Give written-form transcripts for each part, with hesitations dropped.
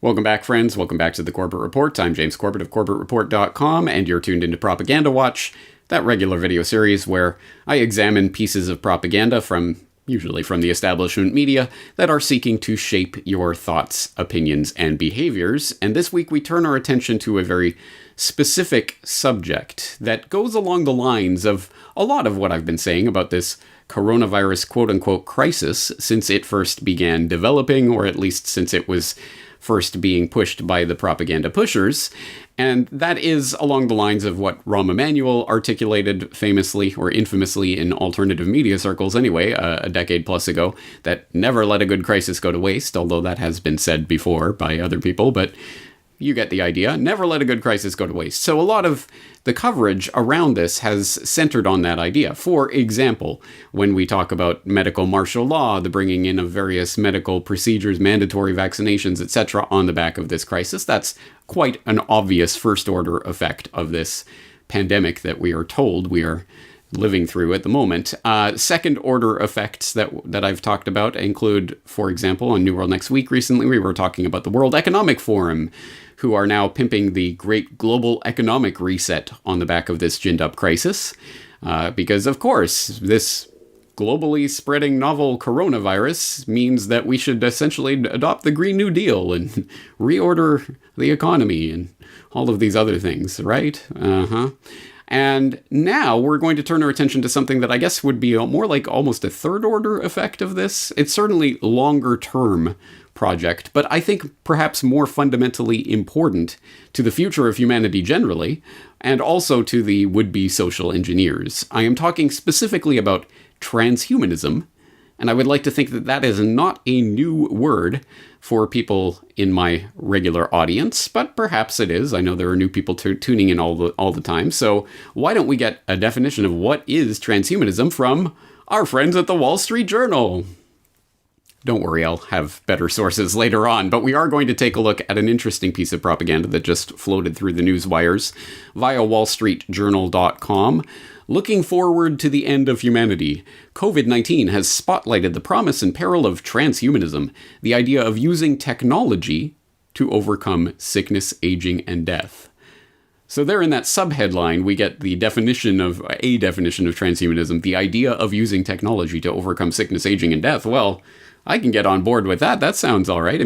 Welcome back, friends. Welcome back to the Corbett Report. I'm James Corbett of CorbettReport.com, and you're tuned into Propaganda Watch, that regular video series where I examine pieces of propaganda usually from the establishment media, that are seeking to shape your thoughts, opinions, and behaviors. And this week we turn our attention to a very specific subject that goes along the lines of a lot of what I've been saying about this coronavirus quote-unquote crisis since it first began developing, or at least since it was first being pushed by the propaganda pushers. And that is along the lines of what Rahm Emanuel articulated famously, or infamously in alternative media circles anyway, a decade plus ago, that never let a good crisis go to waste, although that has been said before by other people, but you get the idea. Never let a good crisis go to waste. So a lot of the coverage around this has centered on that idea. For example, when we talk about medical martial law, the bringing in of various medical procedures, mandatory vaccinations, etc. on the back of this crisis, that's quite an obvious first-order effect of this pandemic that we are told we are living through at the moment. Second-order effects that I've talked about include, for example, on New World Next Week recently, we were talking about the World Economic Forum, who are now pimping the great global economic reset on the back of this ginned-up crisis. Because, of course, this globally spreading novel coronavirus means that we should essentially adopt the Green New Deal and reorder the economy and all of these other things, right? And now we're going to turn our attention to something that I guess would be more like almost a third-order effect of this. It's certainly longer-term project, but I think perhaps more fundamentally important to the future of humanity generally, and also to the would-be social engineers. I am talking specifically about transhumanism, and I would like to think that that is not a new word for people in my regular audience, but perhaps it is. I know there are new people tuning in all the time, so why don't we get a definition of what is transhumanism from our friends at the Wall Street Journal? Don't worry, I'll have better sources later on, but we are going to take a look at an interesting piece of propaganda that just floated through the news wires via wallstreetjournal.com. Looking forward to the end of humanity, COVID-19 has spotlighted the promise and peril of transhumanism, the idea of using technology to overcome sickness, aging, and death. So there in that subheadline, we get a definition of transhumanism, the idea of using technology to overcome sickness, aging, and death. Well, I can get on board with that. That sounds all right.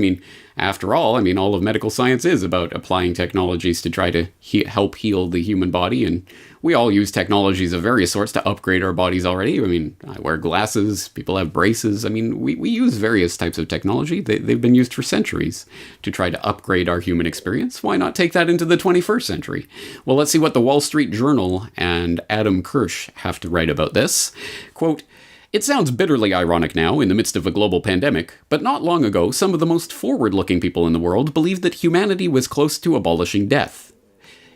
After all, all of medical science is about applying technologies to try to help heal the human body, and we all use technologies of various sorts to upgrade our bodies already. I wear glasses, people have braces. We use various types of technology. They've been used for centuries to try to upgrade our human experience. Why not take that into the 21st century? Well, let's see what the Wall Street Journal and Adam Kirsch have to write about this. Quote, "It sounds bitterly ironic now, in the midst of a global pandemic, but not long ago, some of the most forward-looking people in the world believed that humanity was close to abolishing death.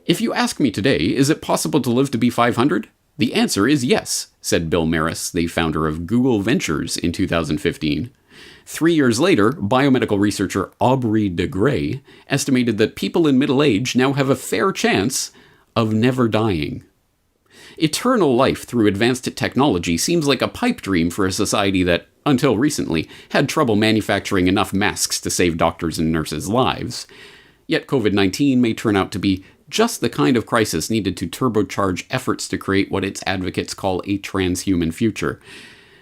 If you ask me today, is it possible to live to be 500? The answer is yes," said Bill Maris, the founder of Google Ventures, in 2015. 3 years later, biomedical researcher Aubrey de Grey estimated that people in middle age now have a fair chance of never dying. Eternal life through advanced technology seems like a pipe dream for a society that, until recently, had trouble manufacturing enough masks to save doctors' and nurses' lives. Yet COVID-19 may turn out to be just the kind of crisis needed to turbocharge efforts to create what its advocates call a transhuman future.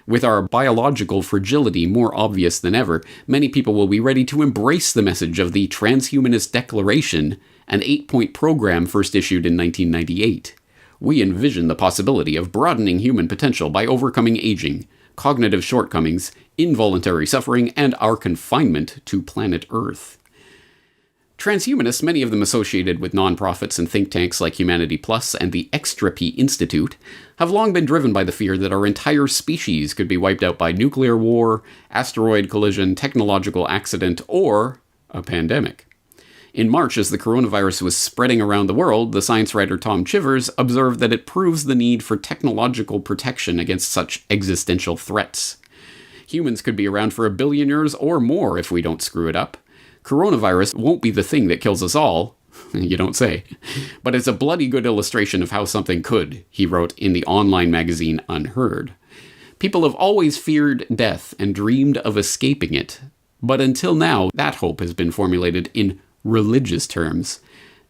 With our biological fragility more obvious than ever, many people will be ready to embrace the message of the Transhumanist Declaration, an 8-point program first issued in 1998. We envision the possibility of broadening human potential by overcoming aging, cognitive shortcomings, involuntary suffering, and our confinement to planet Earth. Transhumanists, many of them associated with nonprofits and think tanks like Humanity Plus and the Extra P Institute, have long been driven by the fear that our entire species could be wiped out by nuclear war, asteroid collision, technological accident, or a pandemic. In March, as the coronavirus was spreading around the world, the science writer Tom Chivers observed that it proves the need for technological protection against such existential threats. Humans could be around for 1 billion years or more if we don't screw it up. Coronavirus won't be the thing that kills us all, you don't say, but it's a bloody good illustration of how something could, he wrote in the online magazine Unheard. People have always feared death and dreamed of escaping it, But until now, that hope has been formulated in religious terms.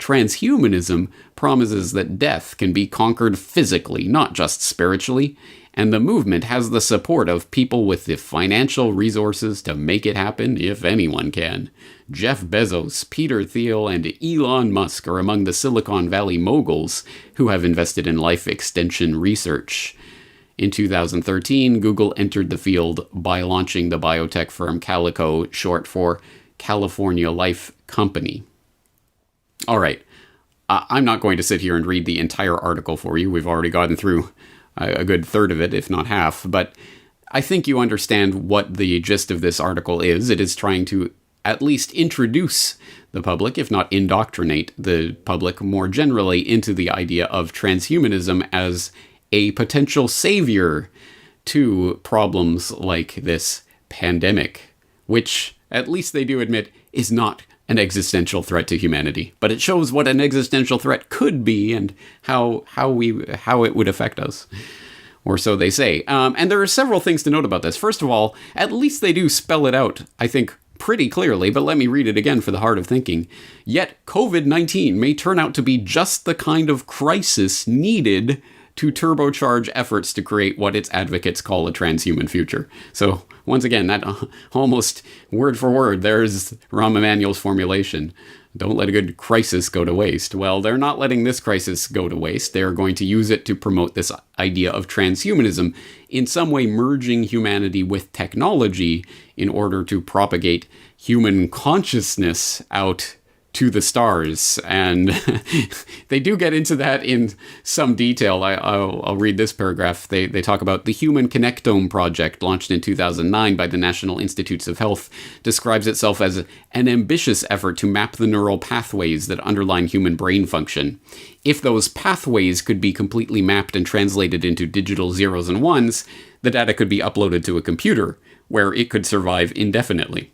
Transhumanism promises that death can be conquered physically, not just spiritually, and the movement has the support of people with the financial resources to make it happen if anyone can. Jeff Bezos, Peter Thiel, and Elon Musk are among the Silicon Valley moguls who have invested in life extension research. In 2013, Google entered the field by launching the biotech firm Calico, short for California Life Company. All right, I'm not going to sit here and read the entire article for you. We've already gotten through a good third of it, if not half, but I think you understand what the gist of this article is. It is trying to at least introduce the public, if not indoctrinate the public more generally, into the idea of transhumanism as a potential savior to problems like this pandemic, which, at least they do admit, is not an existential threat to humanity. But it shows what an existential threat could be and how it would affect us. Or so they say. And there are several things to note about this. First of all, at least they do spell it out, I think, pretty clearly, but let me read it again for the heart of thinking. Yet, COVID-19 may turn out to be just the kind of crisis needed to turbocharge efforts to create what its advocates call a transhuman future. So, once again, that almost word for word, there's Rahm Emanuel's formulation. Don't let a good crisis go to waste. Well, they're not letting this crisis go to waste. They're going to use it to promote this idea of transhumanism, in some way merging humanity with technology in order to propagate human consciousness out to the stars. And they do get into that in some detail. I'll read this paragraph. They talk about the Human Connectome Project, launched in 2009 by the National Institutes of Health, describes itself as an ambitious effort to map the neural pathways that underline human brain function. If those pathways could be completely mapped and translated into digital zeros and ones, the data could be uploaded to a computer, where it could survive indefinitely.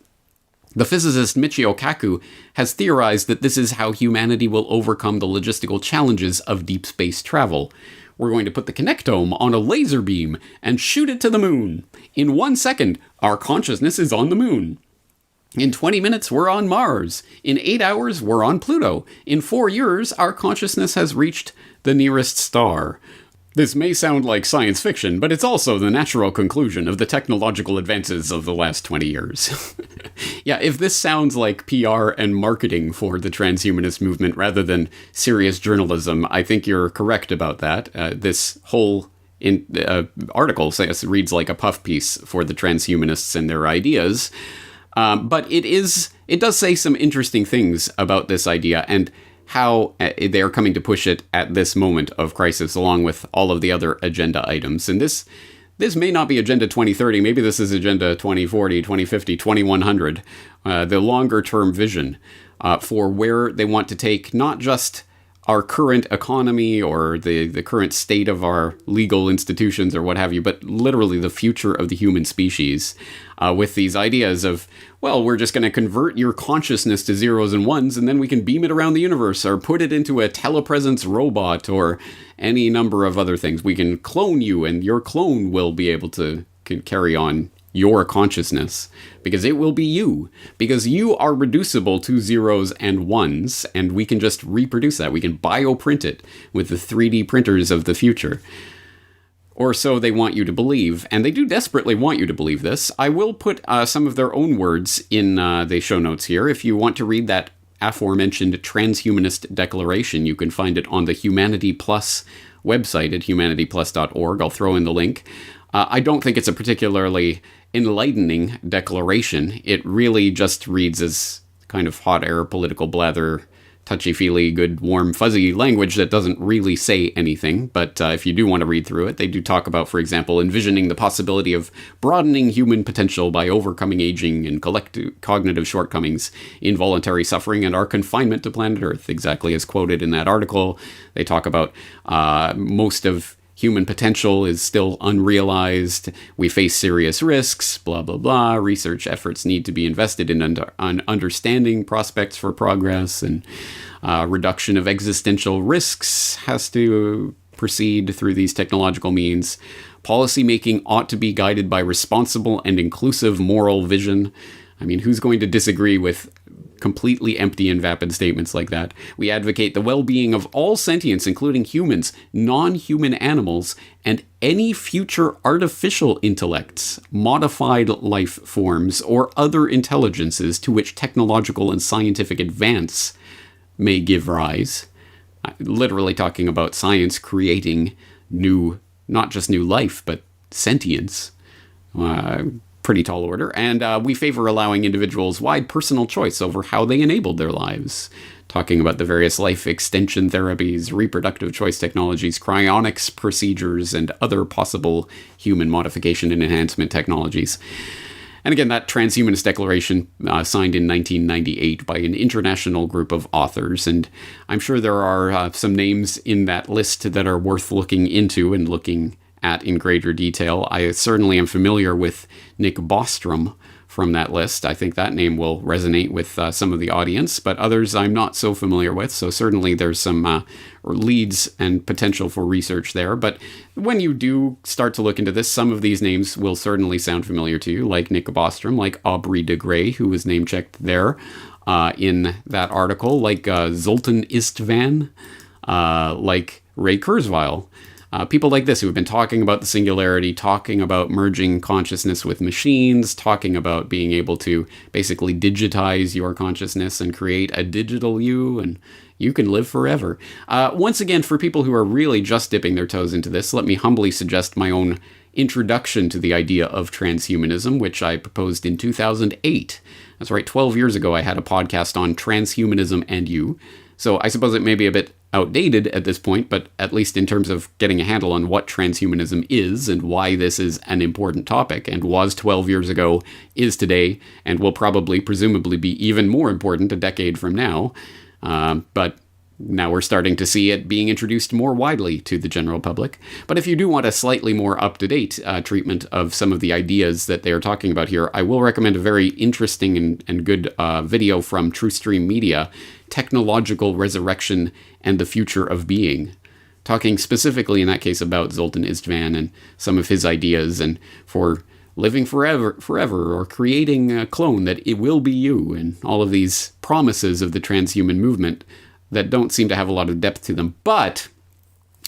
The physicist Michio Kaku has theorized that this is how humanity will overcome the logistical challenges of deep space travel. We're going to put the connectome on a laser beam and shoot it to the moon. In 1 second, our consciousness is on the moon. In 20 minutes, we're on Mars. In 8 hours, we're on Pluto. In 4 years, our consciousness has reached the nearest star. This may sound like science fiction, but it's also the natural conclusion of the technological advances of the last 20 years. Yeah, if this sounds like PR and marketing for the transhumanist movement rather than serious journalism, I think you're correct about that. This whole article reads like a puff piece for the transhumanists and their ideas. But it does say some interesting things about this idea and how they are coming to push it at this moment of crisis, along with all of the other agenda items. And this may not be Agenda 2030, maybe this is Agenda 2040, 2050, 2100, the longer-term vision for where they want to take not just our current economy or the current state of our legal institutions or what have you, but literally the future of the human species, with these ideas of, well, we're just going to convert your consciousness to zeros and ones, and then we can beam it around the universe or put it into a telepresence robot or any number of other things. We can clone you, and your clone will be able to carry on your consciousness, because it will be you, because you are reducible to zeros and ones, and we can just reproduce that. We can bioprint it with the 3D printers of the future. Or so they want you to believe, and they do desperately want you to believe this. I will put some of their own words in the show notes here. If you want to read that aforementioned transhumanist declaration, you can find it on the Humanity Plus website at humanityplus.org. I'll throw in the link. I don't think it's a particularly enlightening declaration. It really just reads as kind of hot air political blather, touchy-feely, good, warm, fuzzy language that doesn't really say anything. But if you do want to read through it, they do talk about, for example, envisioning the possibility of broadening human potential by overcoming aging and cognitive shortcomings, involuntary suffering, and our confinement to planet Earth, exactly as quoted in that article. They talk about most of human potential is still unrealized. We face serious risks, blah, blah, blah. Research efforts need to be invested in understanding prospects for progress, and reduction of existential risks has to proceed through these technological means. Policymaking ought to be guided by responsible and inclusive moral vision. I mean, who's going to disagree with completely empty and vapid statements like that? We advocate the well-being of all sentience, including humans, non-human animals, and any future artificial intellects, modified life forms, or other intelligences to which technological and scientific advance may give rise. Literally talking about science creating new, not just new life, but sentience. Pretty tall order. And we favor allowing individuals wide personal choice over how they enabled their lives. Talking about the various life extension therapies, reproductive choice technologies, cryonics procedures, and other possible human modification and enhancement technologies. And again, that transhumanist declaration signed in 1998 by an international group of authors. And I'm sure there are some names in that list that are worth looking into and looking at in greater detail. I certainly am familiar with Nick Bostrom from that list. I think that name will resonate with some of the audience, but others I'm not so familiar with. So certainly there's some leads and potential for research there. But when you do start to look into this, some of these names will certainly sound familiar to you, like Nick Bostrom, like Aubrey de Grey, who was name-checked there in that article, like Zoltan Istvan, like Ray Kurzweil. People like this who have been talking about the singularity, talking about merging consciousness with machines, talking about being able to basically digitize your consciousness and create a digital you, and you can live forever. Once again, for people who are really just dipping their toes into this, let me humbly suggest my own introduction to the idea of transhumanism, which I proposed in 2008. That's right, 12 years ago I had a podcast on transhumanism and you. So I suppose it may be a bit outdated at this point, but at least in terms of getting a handle on what transhumanism is and why this is an important topic, and was 12 years ago, is today, and will probably, presumably, be even more important a decade from now. But now we're starting to see it being introduced more widely to the general public. But if you do want a slightly more up-to-date treatment of some of the ideas that they are talking about here, I will recommend a very interesting and good video from TrueStream Media, Technological Resurrection and the Future of Being, talking specifically in that case about Zoltan Istvan and some of his ideas and for living forever, or creating a clone that it will be you, and all of these promises of the transhuman movement that don't seem to have a lot of depth to them. But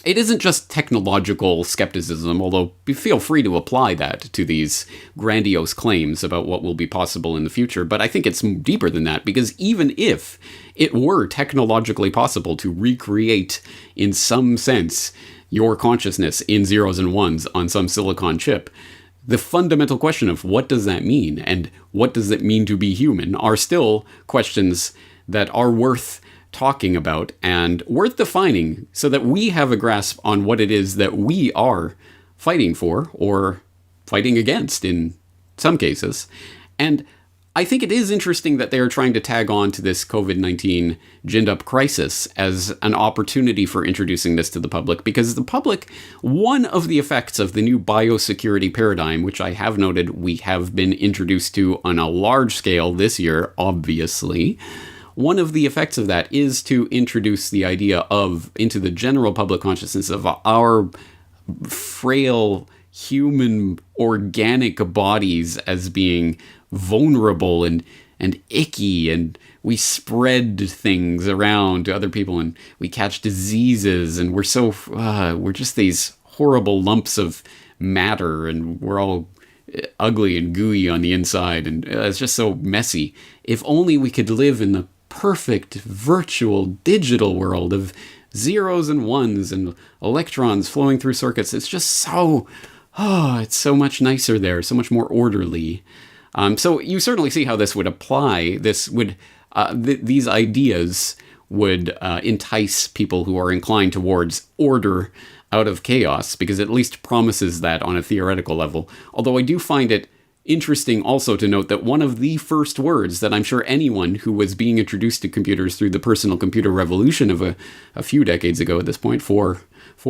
it isn't just technological skepticism, although feel free to apply that to these grandiose claims about what will be possible in the future. But I think it's deeper than that, because even if it were technologically possible to recreate, in some sense, your consciousness in zeros and ones on some silicon chip, the fundamental question of what does that mean and what does it mean to be human are still questions that are worth talking about and worth defining so that we have a grasp on what it is that we are fighting for or fighting against in some cases. And I think it is interesting that they are trying to tag on to this COVID-19 ginned up crisis as an opportunity for introducing this to the public, because the public, one of the effects of the new biosecurity paradigm, which I have noted we have been introduced to on a large scale this year, obviously, one of the effects of that is to introduce the idea of, into the general public consciousness of our frail human organic bodies as being vulnerable and icky, and we spread things around to other people and we catch diseases, and we're just these horrible lumps of matter, and we're all ugly and gooey on the inside, and it's just so messy. If only we could live in the perfect virtual digital world of zeros and ones and electrons flowing through circuits. It's just so, it's so much nicer there, so much more orderly. So you certainly see how this would apply. This would, these ideas would entice people who are inclined towards order out of chaos, because it at least promises that on a theoretical level. Although I do find it interesting also to note that one of the first words that I'm sure anyone who was being introduced to computers through the personal computer revolution of a few decades ago at this point, four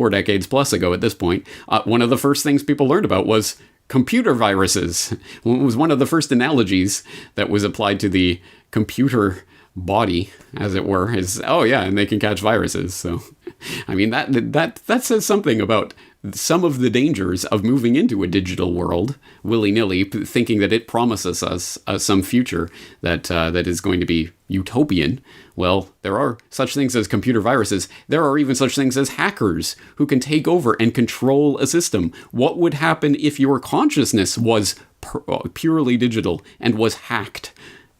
decades plus ago at this point, one of the first things people learned about was computer viruses. It was one of the first analogies that was applied to the computer body, as it were, is, oh yeah, and they can catch viruses. So I mean, that says something about some of the dangers of moving into a digital world willy-nilly, thinking that it promises us some future that is going to be utopian. Well, there are such things as computer viruses. There are even such things as hackers who can take over and control a system. What would happen if your consciousness was purely digital and was hacked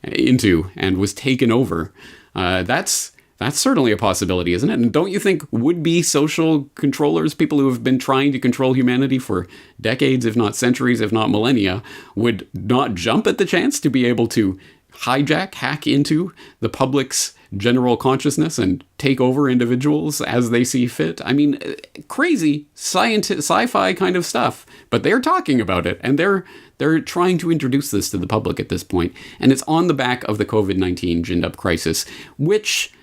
into and was taken over? That's certainly a possibility, isn't it? And don't you think would-be social controllers, people who have been trying to control humanity for decades, if not centuries, if not millennia, would not jump at the chance to be able to hack into the public's general consciousness and take over individuals as they see fit? I mean, crazy sci-fi kind of stuff. But they're talking about it, and they're trying to introduce this to the public at this point. And it's on the back of the COVID-19 ginned-up crisis, which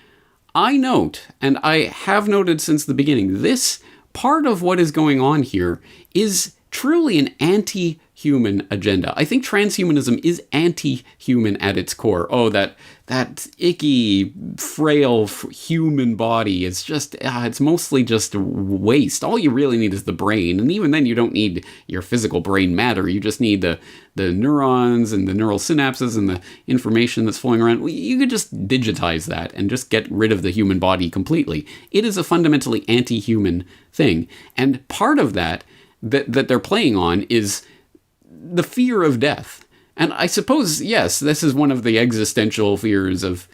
I note, and I have noted since the beginning, this part of what is going on here is truly an anti-human agenda. I think transhumanism is anti-human at its core. Oh, that icky, frail human body is just, it's mostly just waste. All you really need is the brain. And even then, you don't need your physical brain matter. You just need the neurons and the neural synapses and the information that's flowing around. You could just digitize that and just get rid of the human body completely. It is a fundamentally anti-human thing. And part of that they're playing on is the fear of death. And I suppose, yes, this is one of the existential fears of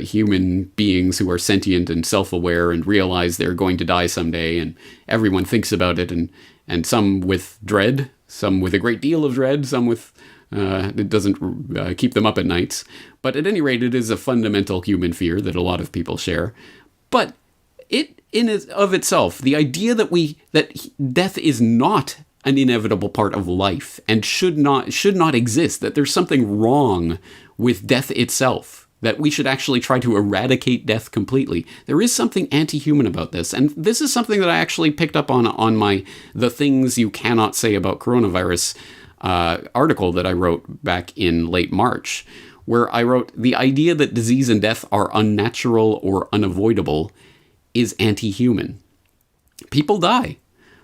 human beings who are sentient and self-aware and realize they're going to die someday, and everyone thinks about it, and some with dread, some with a great deal of dread, some with it doesn't keep them up at nights. But at any rate, it is a fundamental human fear that a lot of people share. But in and of itself, the idea that death is not an inevitable part of life and should not exist, that there's something wrong with death itself, that we should actually try to eradicate death completely. There is something anti-human about this, and this is something that I actually picked up on my The Things You Cannot Say About Coronavirus article that I wrote back in late March, where I wrote, the idea that disease and death are unnatural or unavoidable is anti-human. People die.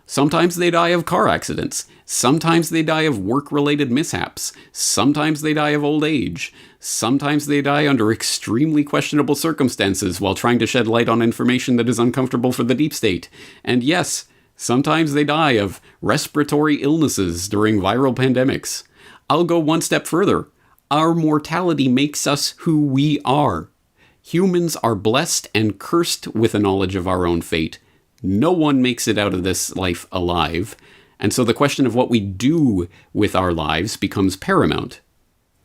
Sometimes they die of car accidents. Sometimes they die of work-related mishaps. Sometimes they die of old age. Sometimes they die under extremely questionable circumstances while trying to shed light on information that is uncomfortable for the deep state. And yes, sometimes they die of respiratory illnesses during viral pandemics. I'll go one step further. Our mortality makes us who we are. Humans are blessed and cursed with a knowledge of our own fate. No one makes it out of this life alive, and so the question of what we do with our lives becomes paramount.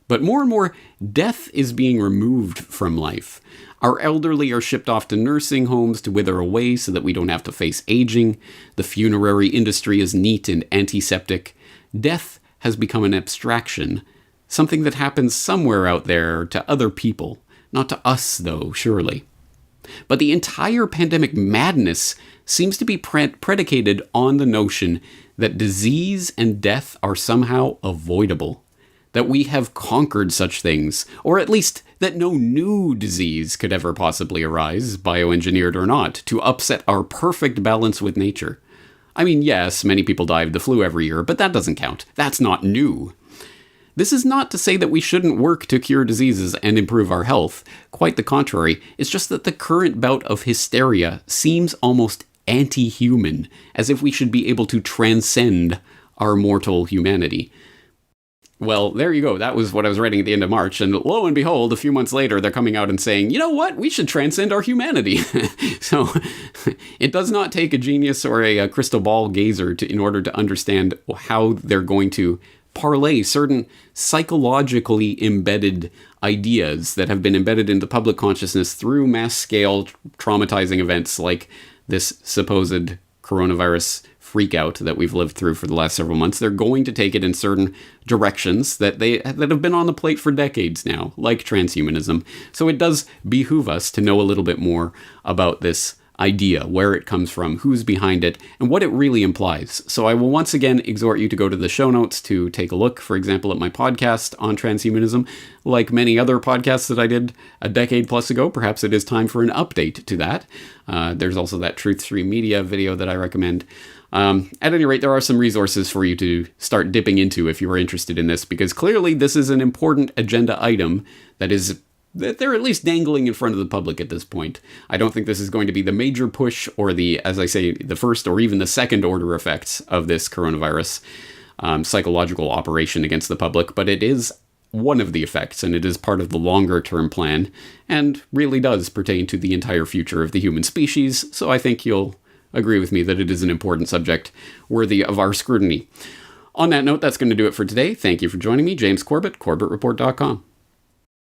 But more and more, death is being removed from life. Our elderly are shipped off to nursing homes to wither away so that we don't have to face aging. The funerary industry is neat and antiseptic. Death has become an abstraction, something that happens somewhere out there to other people. Not to us, though, surely. But the entire pandemic madness seems to be predicated on the notion that disease and death are somehow avoidable, that we have conquered such things, or at least that no new disease could ever possibly arise, bioengineered or not, to upset our perfect balance with nature. I mean, yes, many people die of the flu every year, but that doesn't count. That's not new. This is not to say that we shouldn't work to cure diseases and improve our health. Quite the contrary. It's just that the current bout of hysteria seems almost anti-human, as if we should be able to transcend our mortal humanity. Well, there you go. That was what I was writing at the end of March, and lo and behold, a few months later, they're coming out and saying, you know what, we should transcend our humanity. So it does not take a genius or a crystal ball gazer in order to understand how they're going to parlay certain psychologically embedded ideas that have been embedded into public consciousness through mass-scale traumatizing events like this supposed coronavirus freakout that we've lived through for the last several months. They're going to take it in certain directions that have been on the plate for decades now, like transhumanism. So it does behoove us to know a little bit more about this idea, where it comes from, who's behind it, and what it really implies. So I will once again exhort you to go to the show notes to take a look, for example, at my podcast on transhumanism. Like many other podcasts that I did a decade plus ago, perhaps it is time for an update to that. There's also that Truth Stream Media video that I recommend. At any rate, there are some resources for you to start dipping into if you are interested in this, because clearly this is an important agenda item that they're at least dangling in front of the public at this point. I don't think this is going to be the major push or as I say, the first or even the second order effects of this coronavirus psychological operation against the public, but it is one of the effects, and it is part of the longer-term plan, and really does pertain to the entire future of the human species, so I think you'll agree with me that it is an important subject worthy of our scrutiny. On that note, that's going to do it for today. Thank you for joining me, James Corbett, CorbettReport.com.